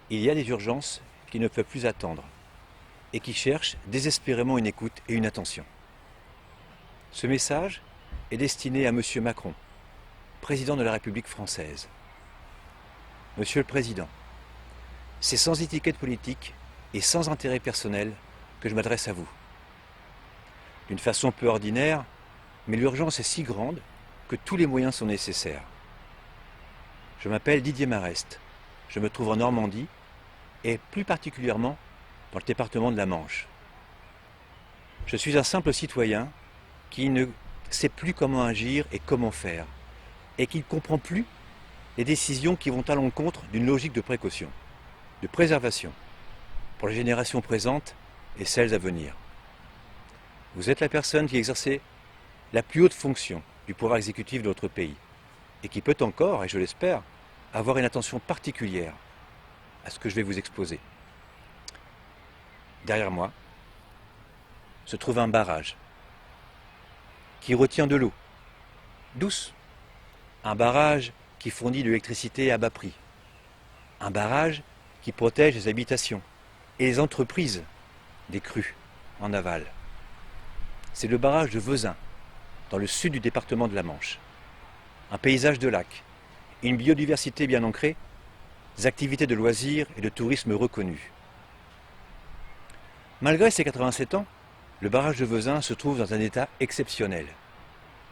Il y a des urgences qui ne peuvent plus attendre et qui cherchent désespérément une écoute et une attention. Ce message est destiné à Monsieur Macron, président de la République française. Monsieur le Président, c'est sans étiquette politique et sans intérêt personnel que je m'adresse à vous. D'une façon peu ordinaire, mais l'urgence est si grande que tous les moyens sont nécessaires. Je m'appelle Didier Marest, je me trouve en Normandie et plus particulièrement dans le département de la Manche. Je suis un simple citoyen qui ne sait plus comment agir et comment faire, et qui ne comprend plus les décisions qui vont à l'encontre d'une logique de précaution, de préservation, pour les générations présentes et celles à venir. Vous êtes la personne qui exerçait la plus haute fonction du pouvoir exécutif de notre pays, et qui peut encore, et je l'espère, avoir une attention particulière à ce que je vais vous exposer. Derrière moi se trouve un barrage qui retient de l'eau douce, un barrage qui fournit de l'électricité à bas prix, un barrage qui protège les habitations et les entreprises des crues en aval. C'est le barrage de Vezins, dans le sud du département de la Manche. Un paysage de lacs, une biodiversité bien ancrée, des activités de loisirs et de tourisme reconnues. Malgré ses 87 ans, le barrage de Vezins se trouve dans un état exceptionnel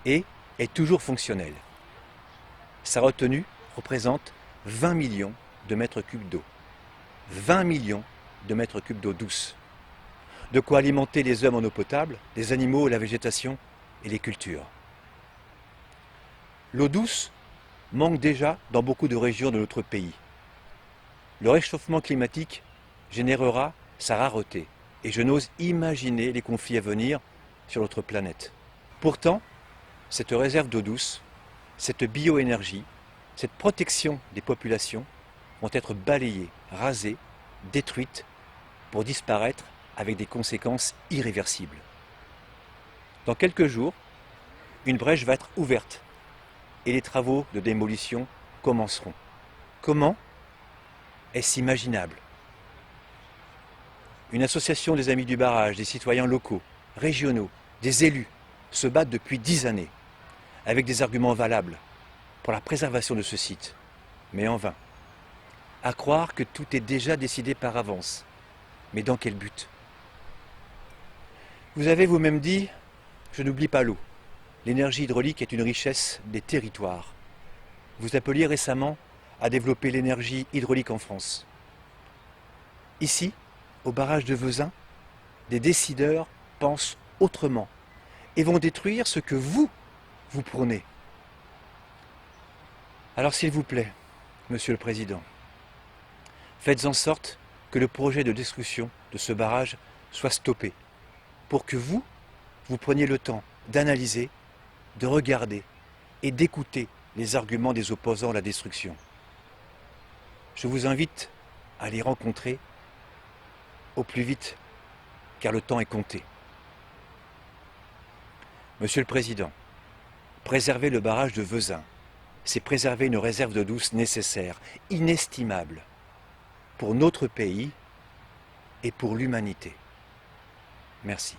et est toujours fonctionnel. Sa retenue représente 20 millions de mètres cubes d'eau. 20 millions de mètres cubes d'eau douce. De quoi alimenter les hommes en eau potable, les animaux, la végétation et les cultures. L'eau douce manque déjà dans beaucoup de régions de notre pays. Le réchauffement climatique générera sa rareté et je n'ose imaginer les conflits à venir sur notre planète. Pourtant, cette réserve d'eau douce, cette bioénergie, cette protection des populations vont être balayées, rasées, détruites pour disparaître avec des conséquences irréversibles. Dans quelques jours, une brèche va être ouverte et les travaux de démolition commenceront. Comment? Est-ce imaginable? Une association des Amis du Barrage, des citoyens locaux, régionaux, des élus se battent depuis 10 années avec des arguments valables pour la préservation de ce site, mais en vain. À croire que tout est déjà décidé par avance. Mais dans quel but? Vous avez vous-même dit, je n'oublie pas l'eau. L'énergie hydraulique est une richesse des territoires. Vous appeliez récemment à développer l'énergie hydraulique en France. Ici, au barrage de Vezins, des décideurs pensent autrement et vont détruire ce que vous prônez. Alors s'il vous plaît, Monsieur le Président, faites en sorte que le projet de destruction de ce barrage soit stoppé, pour que vous preniez le temps d'analyser, de regarder et d'écouter les arguments des opposants à la destruction. Je vous invite à les rencontrer au plus vite, car le temps est compté. Monsieur le Président, préserver le barrage de Vezins, c'est préserver une réserve d'eau douce nécessaire, inestimable, pour notre pays et pour l'humanité. Merci.